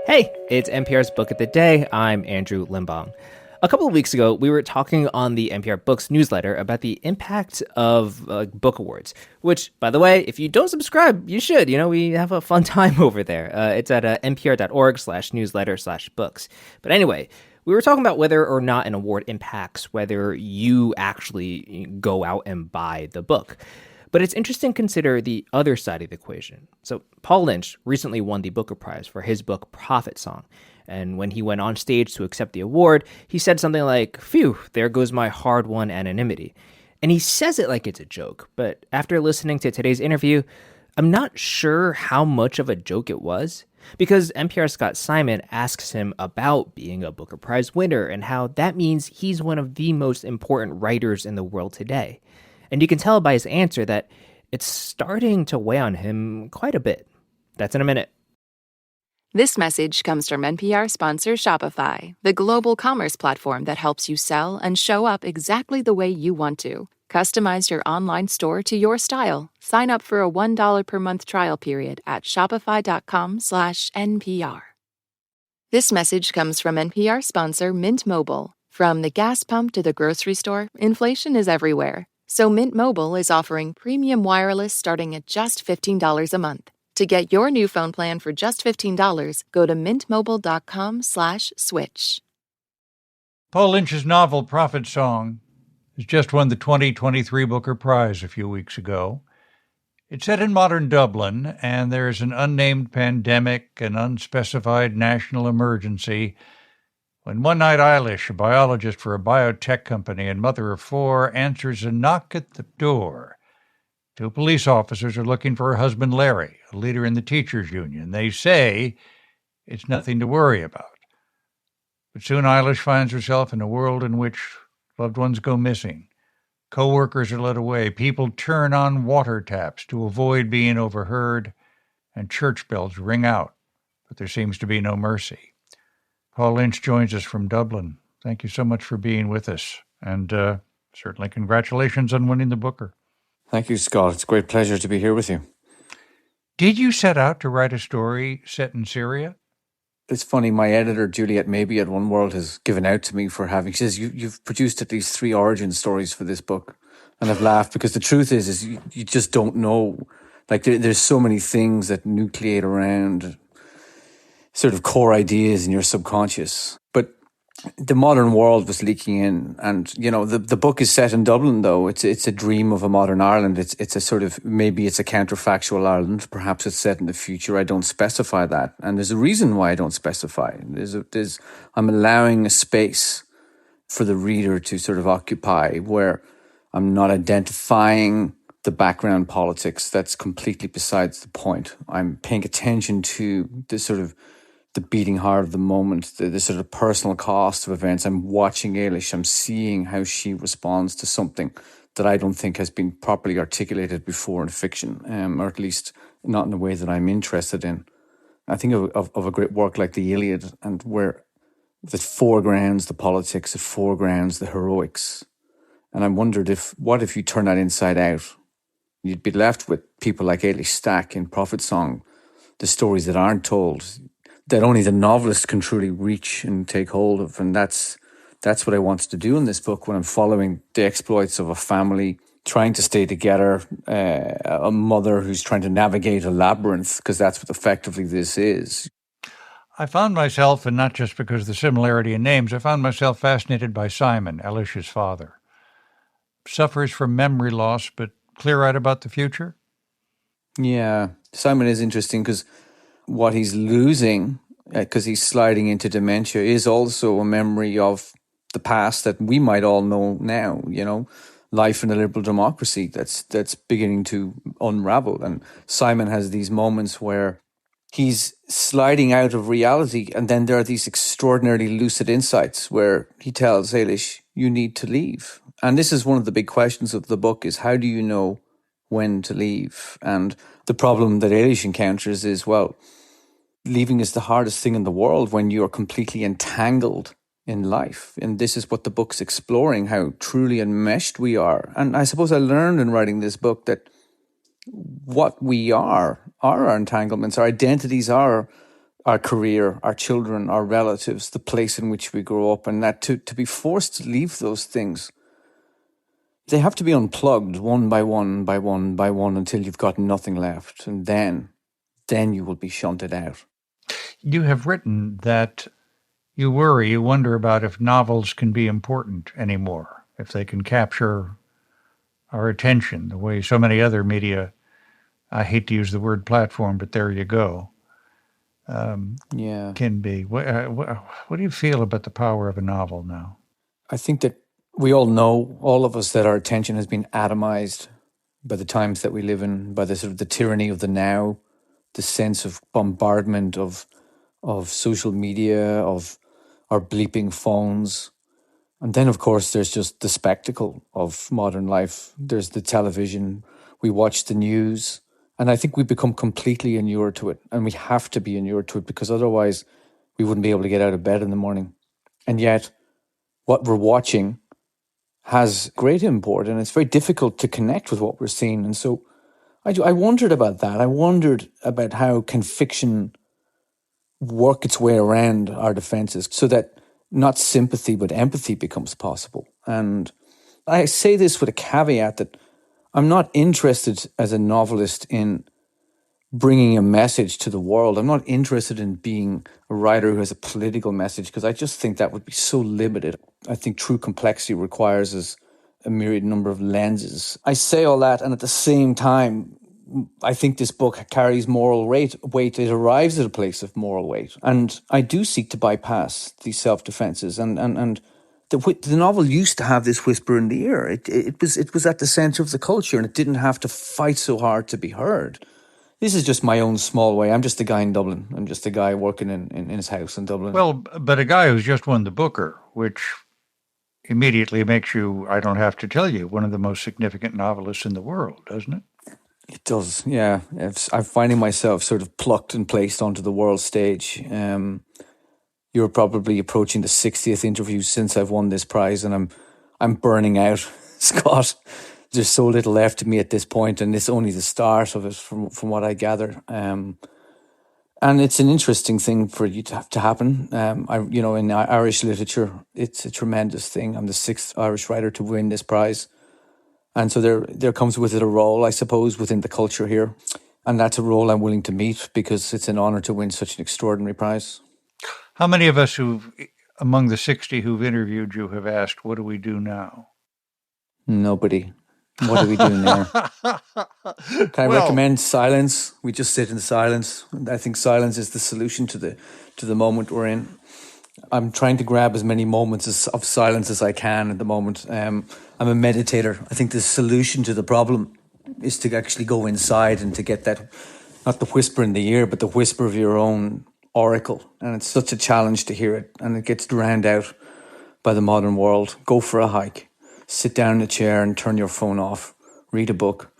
Hey, it's NPR's Book of the Day. I'm Andrew Limbong. A couple of weeks ago, we were talking on the NPR Books newsletter about the impact of book awards, which, by the way, if you don't subscribe, you should. You know, we have a fun time over there. It's at npr.org/newsletter/books. But anyway, we were talking about whether or not an award impacts whether you actually go out and buy the book. But it's interesting to consider the other side of the equation. So Paul Lynch recently won the Booker Prize for his book Prophet Song. And when he went on stage to accept the award, he said something like, "Phew, there goes my hard-won anonymity." And he says it like it's a joke. But after listening to today's interview, I'm not sure how much of a joke it was. Because NPR's Scott Simon asks him about being a Booker Prize winner and how that means he's one of the most important writers in the world today. And you can tell by his answer that it's starting to weigh on him quite a bit. That's in a minute. This message comes from NPR sponsor Shopify, the global commerce platform that helps you sell and show up exactly the way you want to. Customize your online store to your style. Sign up for a $1 per month trial period at shopify.com/NPR. This message comes from NPR sponsor Mint Mobile. From the gas pump to the grocery store, inflation is everywhere. So Mint Mobile is offering premium wireless starting at just $15 a month. To get your new phone plan for just $15, go to mintmobile.com/switch. Paul Lynch's novel, Prophet Song, has just won the 2023 Booker Prize a few weeks ago. It's set in modern Dublin, and there's an unnamed pandemic, an unspecified national emergency, when one night Eilish, a biologist for a biotech company and mother of four, answers a knock at the door. Two police officers are looking for her husband Larry, a leader in the teachers' union. They say it's nothing to worry about. But soon Eilish finds herself in a world in which loved ones go missing. Co-workers are led away. People turn on water taps to avoid being overheard, and church bells ring out. But there seems to be no mercy. Paul Lynch joins us from Dublin. Thank you so much for being with us. And certainly congratulations on winning the Booker. Thank you, Scott. It's a great pleasure to be here with you. Did you set out to write a story set in Syria? It's funny, my editor, Juliet Maybe at One World, has given out to me for having, she says, you've produced at least 3 origin stories for this book. And I've laughed because the truth is you just don't know. Like there's so many things that nucleate around sort of core ideas in your subconscious. But the modern world was leaking in, and you know the book is set in Dublin. Though it's a dream of a modern Ireland. It's a sort of, maybe it's a counterfactual Ireland. Perhaps it's set in the future. I don't specify that, and there's a reason why I don't specify. I'm allowing a space for the reader to sort of occupy, where I'm not identifying the background politics. That's completely besides the point. I'm paying attention to the sort of the beating heart of the moment, the sort of personal cost of events. I'm watching Eilish. I'm seeing how she responds to something that I don't think has been properly articulated before in fiction, or at least not in a way that I'm interested in. I think of a great work like the Iliad, and where that foregrounds the politics, it foregrounds the heroics. And I wondered what if you turn that inside out? You'd be left with people like Eilish Stack in Prophet Song, the stories that aren't told, that only the novelist can truly reach and take hold of. And that's what I wanted to do in this book, when I'm following the exploits of a family trying to stay together, a mother who's trying to navigate a labyrinth, because that's what effectively this is. I found myself, and not just because of the similarity in names, I found myself fascinated by Simon, Eilish's father. Suffers from memory loss, but clear-eyed about the future? Yeah, Simon is interesting because what he's losing, because he's sliding into dementia, is also a memory of the past that we might all know now, you know, life in a liberal democracy that's beginning to unravel. And Simon has these moments where he's sliding out of reality, and then there are these extraordinarily lucid insights where he tells Eilish, you need to leave. And this is one of the big questions of the book, is how do you know when to leave? And the problem that Eilish encounters is, well, leaving is the hardest thing in the world when you're completely entangled in life. And this is what the book's exploring, how truly enmeshed we are. And I suppose I learned in writing this book that what we are our entanglements, our identities are our career, our children, our relatives, the place in which we grow up, and that to be forced to leave those things, they have to be unplugged one by one by one by one until you've got nothing left. And then you will be shunted out. You have written that you wonder about if novels can be important anymore, if they can capture our attention the way so many other media, I hate to use the word platform, but there you go, can be. What do you feel about the power of a novel now? I think that we all know, all of us, that our attention has been atomized by the times that we live in, by the sort of the tyranny of the now, the sense of bombardment of social media, of our bleeping phones. And then, of course, there's just the spectacle of modern life. There's the television. We watch the news. And I think we become completely inured to it. And we have to be inured to it because otherwise we wouldn't be able to get out of bed in the morning. And yet, what we're watching has great import, and it's very difficult to connect with what we're seeing. And so I wondered about that. I wondered about how can fiction work its way around our defenses so that not sympathy but empathy becomes possible. And I say this with a caveat that I'm not interested as a novelist in bringing a message to the world. I'm not interested in being a writer who has a political message because I just think that would be so limited. I think true complexity requires us a myriad number of lenses. I say all that, and at the same time, I think this book carries moral weight. It arrives at a place of moral weight. And I do seek to bypass these self-defenses. And the novel used to have this whisper in the ear. It was at the center of the culture, and it didn't have to fight so hard to be heard. This is just my own small way. I'm just a guy in Dublin. I'm just a guy working in his house in Dublin. Well, but a guy who's just won the Booker, which immediately makes you, I don't have to tell you, one of the most significant novelists in the world, doesn't it? It does, yeah. I'm finding myself sort of plucked and placed onto the world stage. You're probably approaching the 60th interview since I've won this prize, and I'm burning out, Scott. There's so little left of me at this point, and it's only the start of it, from what I gather. And it's an interesting thing for you to have to happen. In Irish literature, it's a tremendous thing. I'm the 6th Irish writer to win this prize. And so there comes with it a role, I suppose, within the culture here. And that's a role I'm willing to meet because it's an honor to win such an extraordinary prize. How many of us among the 60 who've interviewed you have asked, what do we do now? Nobody. What do we do now? Can I recommend silence? We just sit in silence. I think silence is the solution to the moment we're in. I'm trying to grab as many moments of silence as I can at the moment. I'm a meditator. I think the solution to the problem is to actually go inside and to get that, not the whisper in the ear, but the whisper of your own oracle. And it's such a challenge to hear it, and it gets drowned out by the modern world. Go for a hike. Sit down in a chair and turn your phone off. Read a book.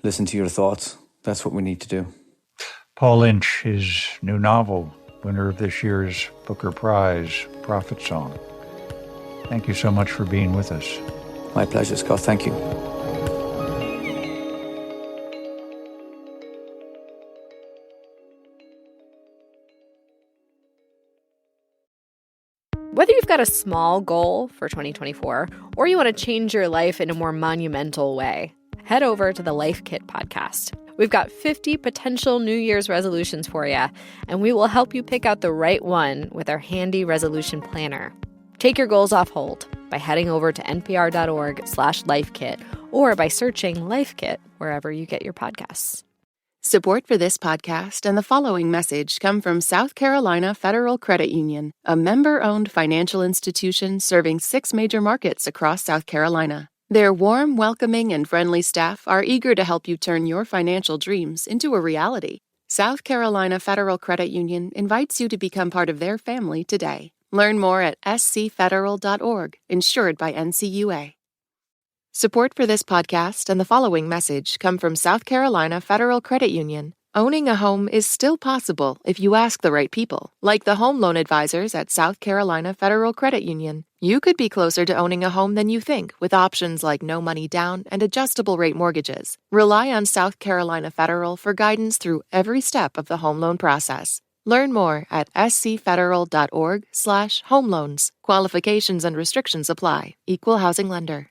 Listen to your thoughts. That's what we need to do. Paul Lynch, his new novel, winner of this year's Booker Prize, Prophet Song. Thank you so much for being with us. My pleasure, Scott. Thank you. Whether you've got a small goal for 2024 or you want to change your life in a more monumental way, head over to the Life Kit podcast. We've got 50 potential New Year's resolutions for you, and we will help you pick out the right one with our handy resolution planner. Take your goals off hold by heading over to npr.org/lifekit or by searching Life Kit wherever you get your podcasts. Support for this podcast and the following message come from South Carolina Federal Credit Union, a member-owned financial institution serving 6 major markets across South Carolina. Their warm, welcoming, and friendly staff are eager to help you turn your financial dreams into a reality. South Carolina Federal Credit Union invites you to become part of their family today. Learn more at scfederal.org, insured by NCUA. Support for this podcast and the following message come from South Carolina Federal Credit Union. Owning a home is still possible if you ask the right people, like the home loan advisors at South Carolina Federal Credit Union. You could be closer to owning a home than you think with options like no money down and adjustable rate mortgages. Rely on South Carolina Federal for guidance through every step of the home loan process. Learn more at scfederal.org/home loans. Qualifications and restrictions apply. Equal housing lender.